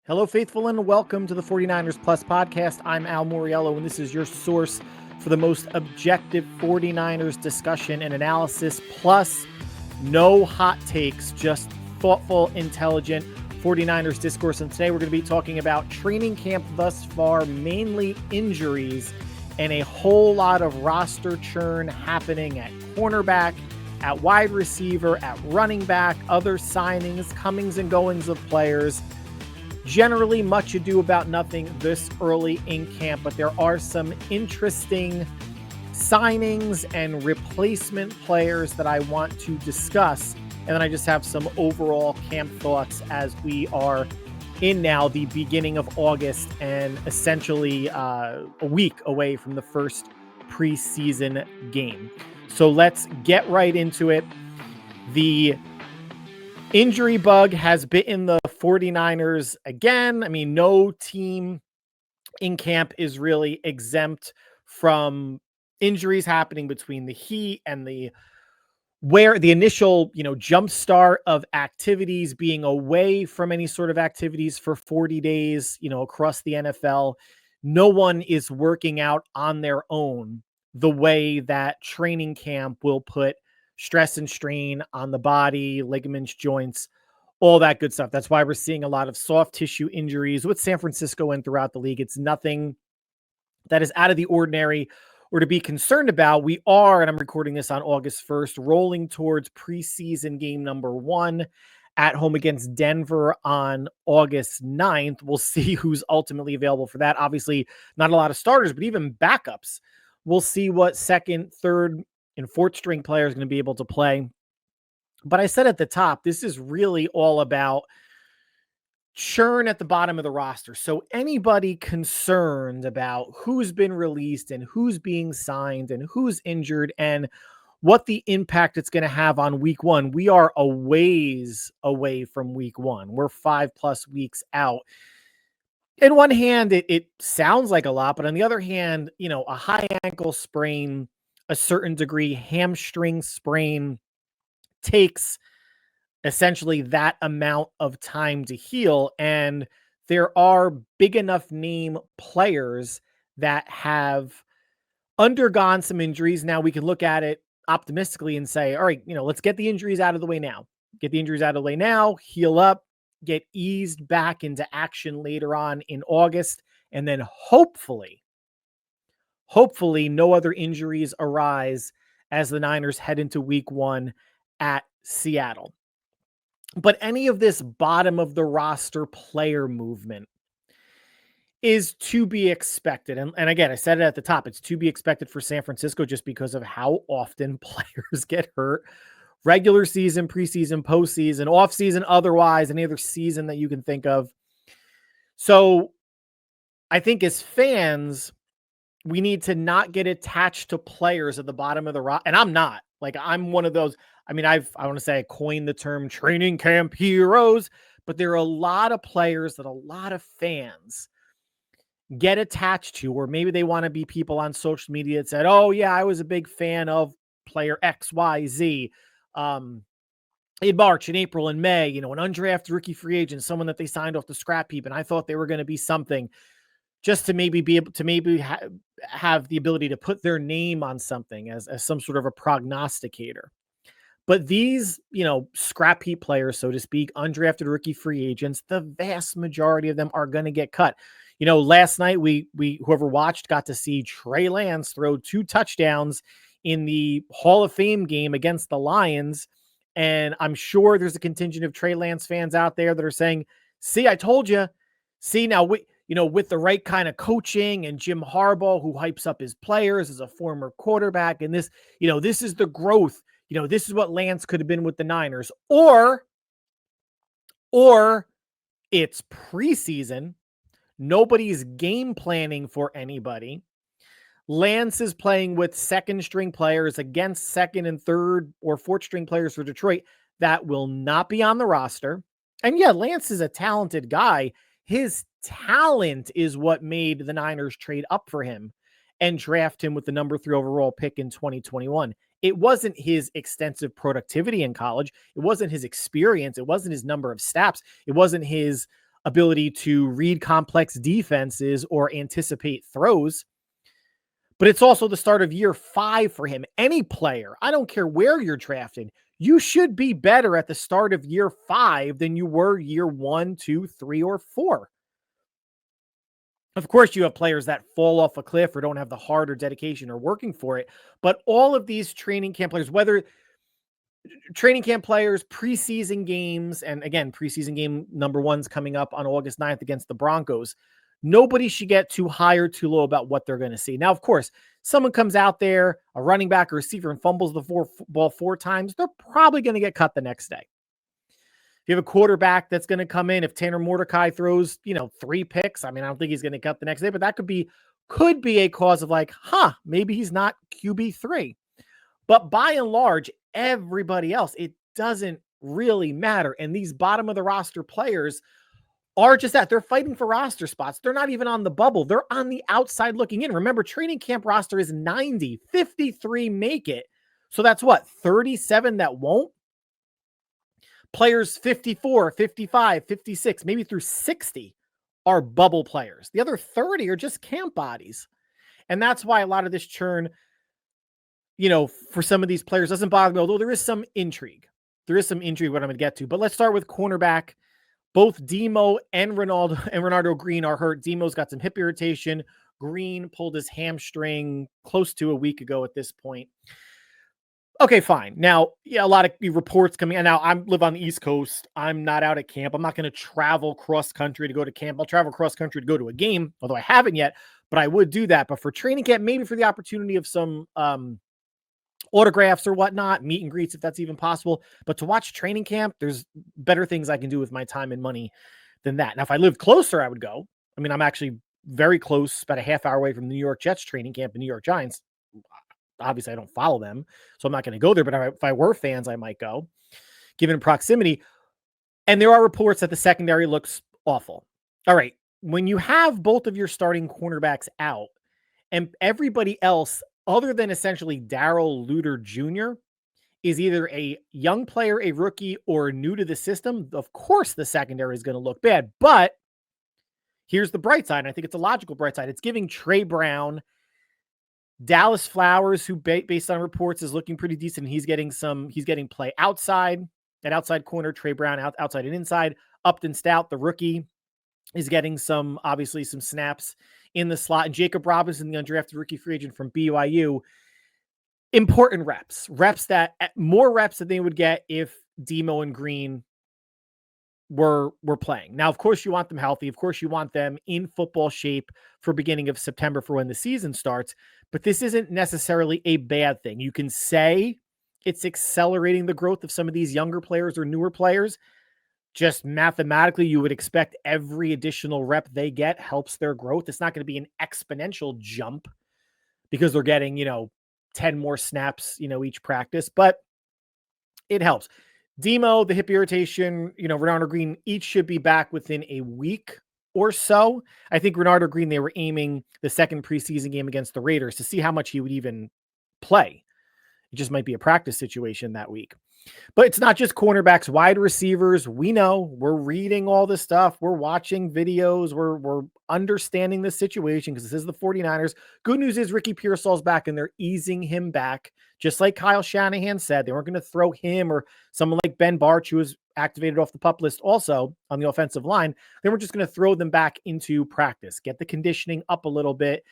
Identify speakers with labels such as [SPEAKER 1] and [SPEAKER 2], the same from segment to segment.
[SPEAKER 1] Hello, faithful, and welcome to the 49ers Plus podcast. I'm Al Moriello, and this is your source for the most objective 49ers discussion and analysis, plus no hot takes, just thoughtful, intelligent 49ers discourse. And today we're going to be talking about training camp thus far, mainly injuries, and a whole lot of roster churn happening at cornerback, at wide receiver, at running back, other signings, comings and goings of players. Generally, much ado about nothing this early in camp, but there are some interesting signings and replacement players that I want to discuss. And then I just have some overall camp thoughts as we are in now the beginning of August and essentially a week away from the first preseason game. So let's get right into it. The injury bug has bitten the 49ers again. I mean, no team in camp is really exempt from injuries happening between the heat and the initial, jump start of activities, being away from any sort of activities for 40 days, across the NFL. No one is working out on their own the way that training camp will put stress and strain on the body, ligaments, joints, all that good stuff. That's why we're seeing a lot of soft tissue injuries with San Francisco and throughout the league. It's nothing that is out of the ordinary or to be concerned about. We are, and I'm recording this on August 1st, rolling towards preseason game number 1 at home against Denver on August 9th. We'll see who's ultimately available for that. Obviously, not a lot of starters, but even backups. We'll see what second, third, and fourth string player is going to be able to play. But I said at the top, this is really all about churn at the bottom of the roster. So anybody concerned about who's been released and who's being signed and who's injured and what the impact it's going to have on week 1, we are a ways away from week 1. We're 5+ weeks out. In one hand, it sounds like a lot, but on the other hand, a high ankle sprain, a certain degree hamstring sprain takes essentially that amount of time to heal. And there are big enough name players that have undergone some injuries. Now we can look at it optimistically and say, all right, let's get the injuries out of the way now. Get the injuries out of the way now, heal up, get eased back into action later on in August. And then hopefully no other injuries arise as the Niners head into week 1 at Seattle. But any of this bottom of the roster player movement is to be expected. And again, I said it at the top, it's to be expected for San Francisco just because of how often players get hurt. Regular season, preseason, postseason, offseason, otherwise, any other season that you can think of. So I think as fans, we need to not get attached to players at the bottom of the roster. And I'm not. I'm one of those. I mean, I want to say I coined the term training camp heroes, but there are a lot of players that a lot of fans get attached to, or maybe they want to be people on social media that said, oh yeah, I was a big fan of player XYZ. In March, in April, in May, an undrafted rookie free agent, someone that they signed off the scrap heap, and I thought they were going to be something, just to maybe be able to have the ability to put their name on something as some sort of a prognosticator. But these, scrap heap players, so to speak, undrafted rookie free agents, the vast majority of them are going to get cut. Last night we whoever watched got to see Trey Lance throw 2 touchdowns in the Hall of Fame game against the Lions. And I'm sure there's a contingent of Trey Lance fans out there that are saying, see, I told you. See, now with the right kind of coaching and Jim Harbaugh, who hypes up his players as a former quarterback, and this is the growth. This is what Lance could have been with the Niners. Or it's preseason. Nobody's game planning for anybody. Lance is playing with second string players against second and third or fourth string players for Detroit that will not be on the roster. And yeah, Lance is a talented guy. His talent is what made the Niners trade up for him and draft him with the number 3 overall pick in 2021. It wasn't his extensive productivity in college. It wasn't his experience. It wasn't his number of snaps. It wasn't his ability to read complex defenses or anticipate throws. But it's also the start of year 5 for him. Any player, I don't care where you're drafted, you should be better at the start of year 5 than you were year 1, 2, 3, or 4. Of course, you have players that fall off a cliff or don't have the heart or dedication or working for it. But all of these training camp players, whether training camp players, preseason games, and again, preseason game number 1's coming up on August 9th against the Broncos, nobody should get too high or too low about what they're going to see. Now, of course, someone comes out there, a running back or receiver, and fumbles the ball 4 times, they're probably going to get cut the next day. If you have a quarterback that's going to come in, if Tanner Mordecai throws, 3 picks, I don't think he's going to cut the next day, but that could be a cause of maybe he's not QB3. But by and large, everybody else, it doesn't really matter. And these bottom of the roster players are just that. They're fighting for roster spots. They're not even on the bubble. They're on the outside looking in. Remember, training camp roster is 90, 53 make it. So that's what, 37 that won't? Players 54, 55, 56, maybe through 60 are bubble players. The other 30 are just camp bodies. And that's why a lot of this churn, for some of these players doesn't bother me, although there is some intrigue. There is some intrigue what I'm going to get to. But let's start with cornerback. Both Demo and Renardo Green are hurt. Demo's got some hip irritation. Green pulled his hamstring close to a week ago at this point. Okay, fine. Now, a lot of reports coming. And now I live on the East Coast. I'm not out at camp. I'm not going to travel cross country to go to camp. I'll travel cross country to go to a game, although I haven't yet, but I would do that. But for training camp, maybe for the opportunity of some autographs or whatnot, meet and greets, if that's even possible. But to watch training camp, there's better things I can do with my time and money than that. Now, if I lived closer, I would go. I'm actually very close, about a half hour away from the New York Jets training camp and New York Giants. Obviously, I don't follow them, so I'm not going to go there. But if I were fans, I might go, given proximity. And there are reports that the secondary looks awful. All right. When you have both of your starting cornerbacks out and everybody else, other than essentially Darrell Luter Jr., is either a young player, a rookie, or new to the system, of course the secondary is going to look bad. But here's the bright side, and I think it's a logical bright side. It's giving Trey Brown, Dallas Flowers, who based on reports is looking pretty decent. He's getting play outside, at outside corner. Trey Brown outside and inside. Upton Stout, the rookie, is getting some snaps in the slot. And Jacob Robinson, the undrafted rookie free agent from BYU, important reps more reps than they would get if Demo and Green were playing. Now, of course, you want them healthy. Of course, you want them in football shape for beginning of September for when the season starts. But this isn't necessarily a bad thing. You can say it's accelerating the growth of some of these younger players or newer players. Just mathematically, you would expect every additional rep they get helps their growth. It's not going to be an exponential jump because they're getting, 10 more snaps, each practice, but it helps. Demo, the hip irritation, Renardo Green, each should be back within a week or so. I think Renardo Green, they were aiming the second preseason game against the Raiders to see how much he would even play. It just might be a practice situation that week. But it's not just cornerbacks, wide receivers. We know, we're reading all this stuff. We're watching videos. We're understanding the situation because this is the 49ers. Good news is Ricky Pearsall's back and they're easing him back. Just like Kyle Shanahan said, they weren't going to throw him or someone like Ben Barch, who was activated off the PUP list also on the offensive line. They were just going to throw them back into practice, get the conditioning up a little bit.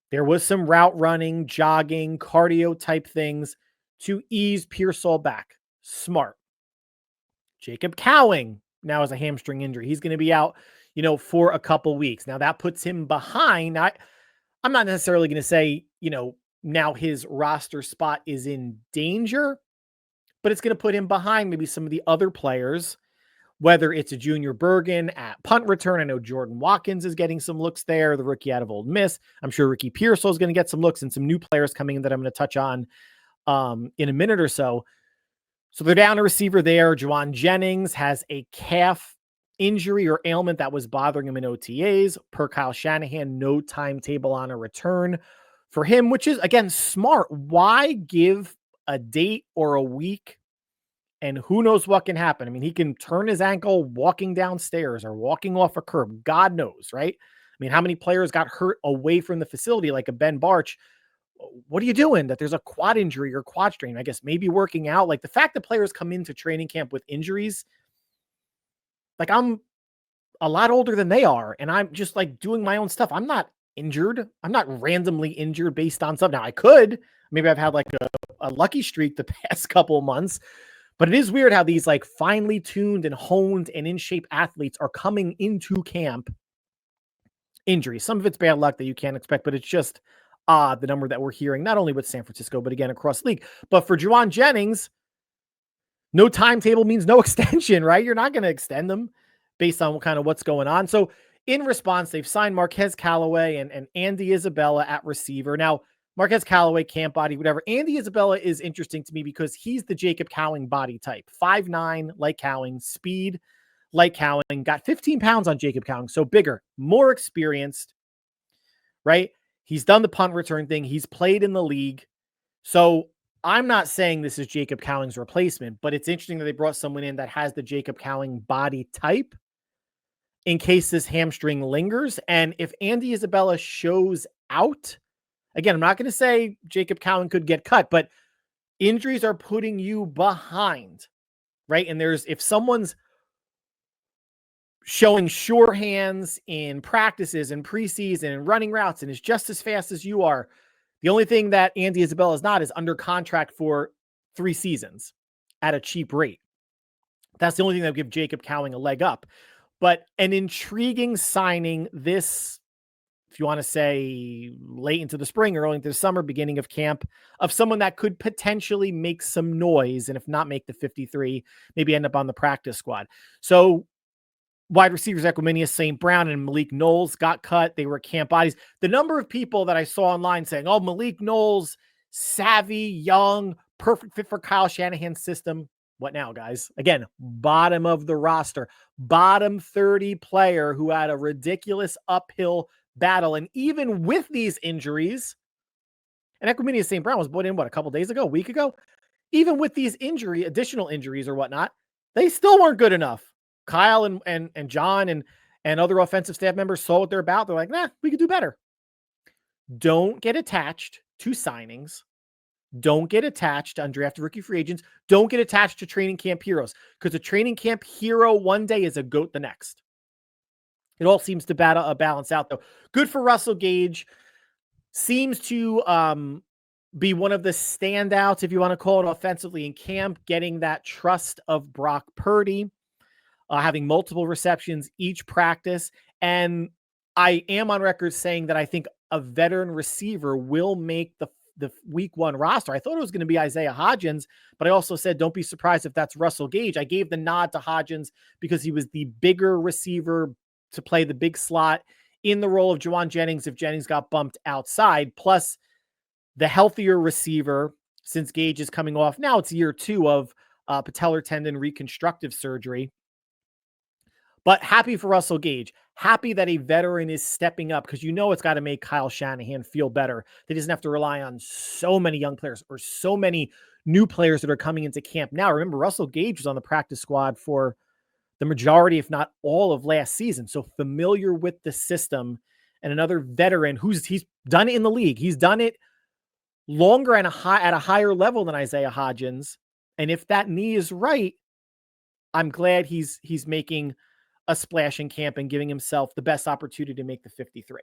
[SPEAKER 1] There was some route running, jogging, cardio type things to ease Pearsall back. Smart. Jacob Cowing now has a hamstring injury. He's going to be out, for a couple weeks. Now that puts him behind. I'm not necessarily going to say, now his roster spot is in danger, but it's going to put him behind maybe some of the other players, whether it's a Junior Bergen at punt return. I know Jordan Watkins is getting some looks there, the rookie out of Ole Miss. I'm sure Ricky Pearsall is going to get some looks and some new players coming in that I'm going to touch on in a minute or so. So they're down a receiver there. Juwan Jennings has a calf injury or ailment that was bothering him in OTAs. Per Kyle Shanahan, no timetable on a return for him, which is, again, smart. Why give a date or a week and who knows what can happen. I mean, he can turn his ankle walking downstairs or walking off a curb. God knows, right? I mean, how many players got hurt away from the facility, like a Ben Barch? What are you doing? That there's a quad injury or quad strain? I guess maybe working out. Like the fact that players come into training camp with injuries, like I'm a lot older than they are, and I'm just like doing my own stuff. I'm not injured. I'm not randomly injured based on something. Now I could. Maybe I've had like a lucky streak the past couple of months, but it is weird how these like finely tuned and honed and in shape athletes are coming into camp injuries. Some of it's bad luck that you can't expect, but it's just odd, the number that we're hearing, not only with San Francisco, but again, across the league. But for Jauan Jennings, no timetable means no extension, right? You're not going to extend them based on what's going on. So in response, they've signed Marquez Callaway and Andy Isabella at receiver. Now, Marquez Callaway, camp body, whatever. Andy Isabella is interesting to me because he's the Jacob Cowing body type. 5'9", like Cowing, speed like Cowing, got 15 pounds on Jacob Cowing, so bigger, more experienced, right? He's done the punt return thing. He's played in the league. So I'm not saying this is Jacob Cowing's replacement, but it's interesting that they brought someone in that has the Jacob Cowing body type in case this hamstring lingers. And if Andy Isabella shows out, again, I'm not going to say Jacob Cowing could get cut, but injuries are putting you behind, right? And if someone's showing sure hands in practices and preseason and running routes and is just as fast as you are, the only thing that Andy Isabella is not is under contract for 3 seasons at a cheap rate. That's the only thing that would give Jacob Cowing a leg up. But an intriguing signing this, if you want to say late into the spring, early into the summer, beginning of camp, of someone that could potentially make some noise, and if not make the 53, maybe end up on the practice squad. So wide receivers Equanimeous St. Brown and Malik Knowles got cut. They were camp bodies. The number of people that I saw online saying, oh, Malik Knowles, savvy, young, perfect fit for Kyle Shanahan's system. What now, guys? Again, bottom of the roster, bottom 30 player who had a ridiculous uphill battle. And even with these injuries, and Equanimeous St. Brown was brought in, a couple days ago, a week ago? Even with these additional injuries or whatnot, they still weren't good enough. Kyle and John and other offensive staff members saw what they're about. They're like, nah, we could do better. Don't get attached to signings. Don't get attached to undrafted rookie free agents. Don't get attached to training camp heroes, because a training camp hero one day is a GOAT the next. It all seems to balance out, though. Good for Russell Gage. Seems to be one of the standouts, if you want to call it, offensively in camp, getting that trust of Brock Purdy. Having multiple receptions each practice. And I am on record saying that I think a veteran receiver will make the week 1 roster. I thought it was going to be Isaiah Hodgins, but I also said, don't be surprised if that's Russell Gage. I gave the nod to Hodgins because he was the bigger receiver to play the big slot in the role of Jauan Jennings if Jennings got bumped outside, plus the healthier receiver since Gage is coming off. Now it's year 2 of patellar tendon reconstructive surgery. But happy for Russell Gage. Happy that a veteran is stepping up, because it's got to make Kyle Shanahan feel better. They doesn't have to rely on so many young players or so many new players that are coming into camp now. Remember, Russell Gage was on the practice squad for the majority, if not all, of last season. So familiar with the system, and another veteran he's done it in the league. He's done it longer and at a higher level than Isaiah Hodgins. And if that knee is right, I'm glad he's making a splash in camp and giving himself the best opportunity to make the 53.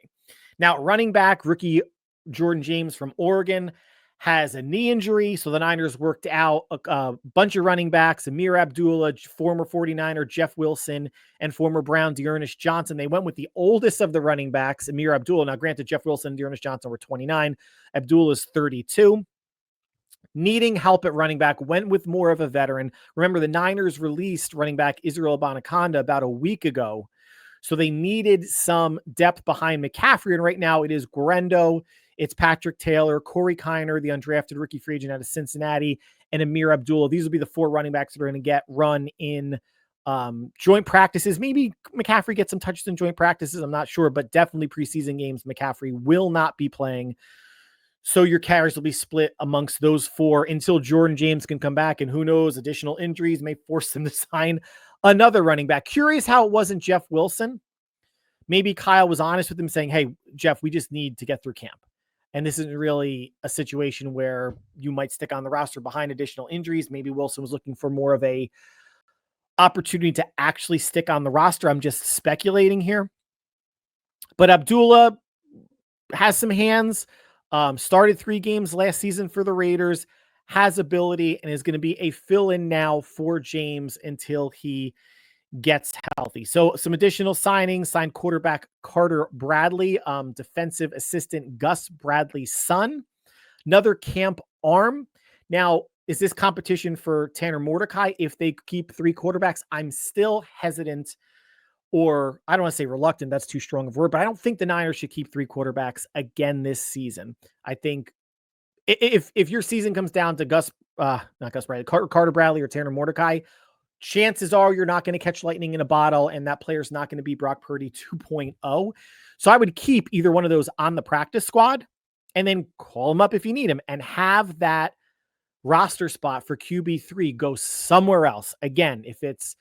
[SPEAKER 1] Now, running back, rookie Jordan James from Oregon has a knee injury. So the Niners worked out a bunch of running backs, Ameer Abdullah, former 49er Jeff Wilson, and former Brown Dearness Johnson. They went with the oldest of the running backs, Ameer Abdullah. Now, granted, Jeff Wilson and Dearness Johnson were 29. Abdullah is 32. Needing help at running back, went with more of a veteran. Remember, the Niners released running back Israel Abanikanda about a week ago. So they needed some depth behind McCaffrey. And right now it is Guerendo, it's Patrick Taylor, Corey Kiner, the undrafted rookie free agent out of Cincinnati, and Ameer Abdullah. These will be the 4 running backs that are going to get run in joint practices. Maybe McCaffrey gets some touches in joint practices. I'm not sure, but definitely preseason games, McCaffrey will not be playing. So your carries will be split amongst those four until Jordan James can come back. And who knows, additional injuries may force them to sign another running back. Curious how it wasn't Jeff Wilson. Maybe Kyle was honest with him saying, hey, Jeff, we just need to get through camp. And this isn't really a situation where you might stick on the roster behind additional injuries. Maybe Wilson was looking for more of a opportunity to actually stick on the roster. I'm just speculating here. But Abdullah has some hands, started 3 games last season for the Raiders, has ability, and is going to be a fill-in now for James until he gets healthy. So some additional signings: signed quarterback Carter Bradley, defensive assistant Gus Bradley's son, another camp arm. Now, is this competition for Tanner Mordecai if they keep 3 quarterbacks? I'm still hesitant, or I don't want to say reluctant, that's too strong of a word, but I don't think the Niners should keep 3 quarterbacks again this season. I think if your season comes down to Carter Bradley or Tanner Mordecai, chances are you're not going to catch lightning in a bottle, and that player's not going to be Brock Purdy 2.0. So I would keep either one of those on the practice squad and then call him up if you need him, and have that roster spot for QB3 go somewhere else. Again, if it's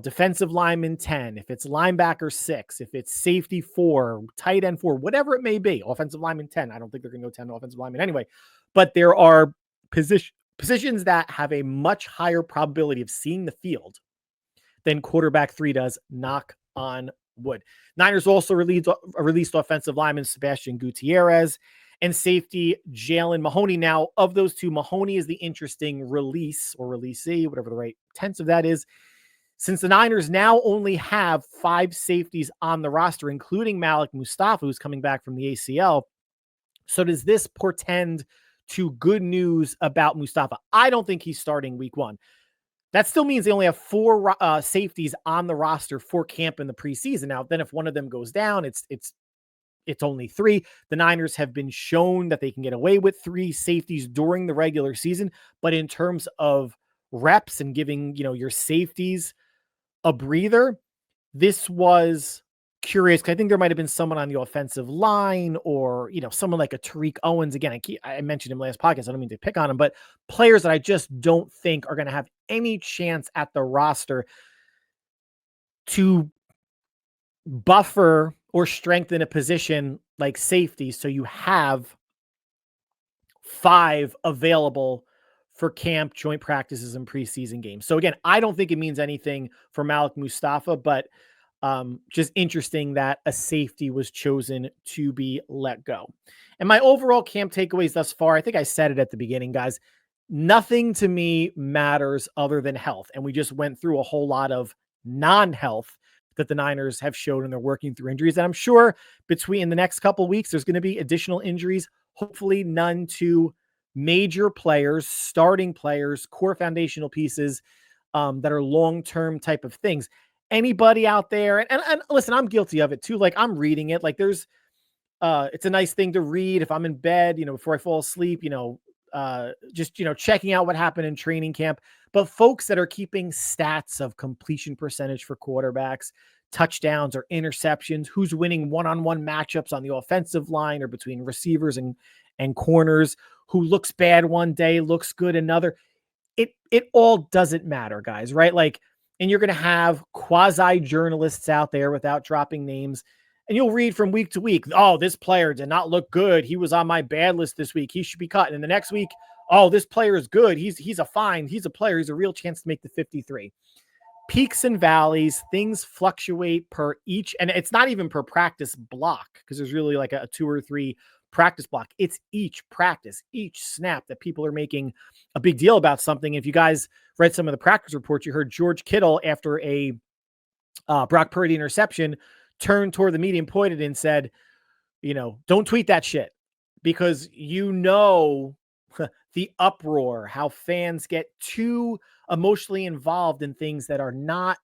[SPEAKER 1] defensive lineman 10, if it's linebacker 6, if it's safety 4, tight end 4, whatever it may be, offensive lineman 10. I don't think they're going to go 10 offensive linemen anyway, but there are positions that have a much higher probability of seeing the field than quarterback 3 does. Knock on wood. Niners also released offensive lineman Sebastian Gutierrez and safety Jalen Mahoney. Now, of those two, Mahoney is the interesting release, or releasee, whatever the right tense of that is, since the Niners now only have 5 safeties on the roster, including Malik Mustafa, who's coming back from the ACL. So does this portend to good news about Mustafa? I don't think he's starting week 1. That still means they only have 4 safeties on the roster for camp in the preseason. Now, then if one of them goes down, it's only 3. The Niners have been shown that they can get away with 3 safeties during the regular season, but in terms of reps and giving, your safeties a breather, this was curious, because I think there might have been someone on the offensive line, or, someone like a Tariq Owens. Again, I mentioned him last podcast. I don't mean to pick on him, but players that I just don't think are going to have any chance at the roster to buffer or strengthen a position like safety. So you have 5 available for camp, joint practices, and preseason games. So again, I don't think it means anything for Malik Mustafa, but just interesting that a safety was chosen to be let go. And my overall camp takeaways thus far, I think I said it at the beginning, guys, nothing to me matters other than health. And we just went through a whole lot of non-health that the Niners have showed, and they're working through injuries. And I'm sure between the next couple of weeks, there's going to be additional injuries, hopefully none to major players, starting players, core foundational pieces that are long-term type of things. Anybody out there, and listen, I'm guilty of it too. Like, I'm reading it, like there's, it's a nice thing to read if I'm in bed, before I fall asleep, just, checking out what happened in training camp. But folks that are keeping stats of completion percentage for quarterbacks, touchdowns or interceptions, who's winning one-on-one matchups on the offensive line or between receivers and corners, who looks bad one day, looks good another. It all doesn't matter, guys, right? Like, and you're going to have quasi journalists out there, without dropping names, and you'll read from week to week, oh, this player did not look good. He was on my bad list this week. He should be cut. And the next week, oh, this player is good. He's a player. He's a real chance to make the 53. Peaks and valleys, things fluctuate per each, and it's not even per practice block, because there's really like a 2 or 3 practice block. It's each practice, each snap that people are making a big deal about something. If you guys read some of the practice reports, you heard George Kittle, after a Brock Purdy interception, turned toward the media and pointed and said, don't tweet that shit, because the uproar, how fans get too emotionally involved in things that are not,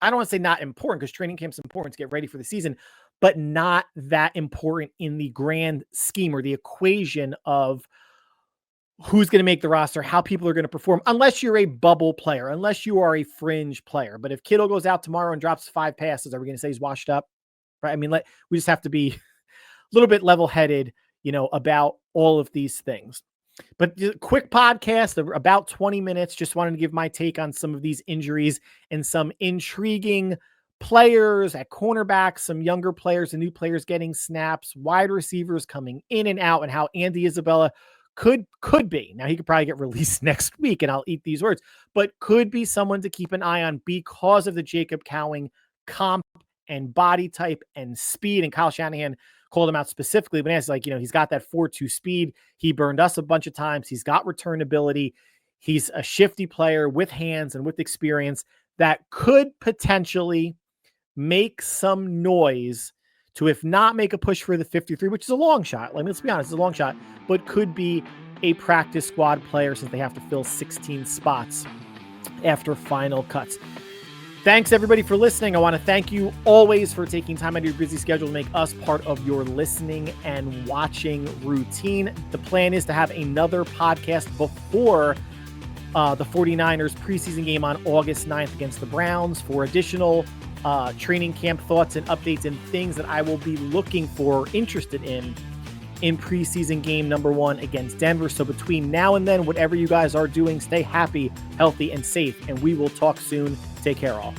[SPEAKER 1] I don't want to say not important, because training camp's important to get ready for the season, but not that important in the grand scheme or the equation of who's going to make the roster, how people are going to perform, unless you're a bubble player, unless you are a fringe player. But if Kittle goes out tomorrow and drops 5 passes, are we going to say he's washed up? Right? I mean, we just have to be a little bit level-headed about all of these things. But quick podcast of about 20 minutes. Just wanted to give my take on some of these injuries and some intriguing players at cornerback, some younger players and new players getting snaps, wide receivers coming in and out, and how Andy Isabella could be. Now, he could probably get released next week, and I'll eat these words, but could be someone to keep an eye on because of the Jacob Cowing comp and body type and speed. And Kyle Shanahan called him out specifically, but it's like, he's got that 4.2 speed. He burned us a bunch of times. He's got return ability. He's a shifty player with hands and with experience that could potentially make some noise to, if not make a push for the 53, which is a long shot. Let's be honest, it's a long shot, but could be a practice squad player since they have to fill 16 spots after final cuts. Thanks, everybody, for listening. I want to thank you always for taking time out of your busy schedule to make us part of your listening and watching routine. The plan is to have another podcast before the 49ers preseason game on August 9th against the Browns for additional training camp thoughts and updates and things that I will be looking for, interested in preseason game number 1 against Denver. So between now and then, whatever you guys are doing, stay happy, healthy, and safe, and we will talk soon. Take care, all.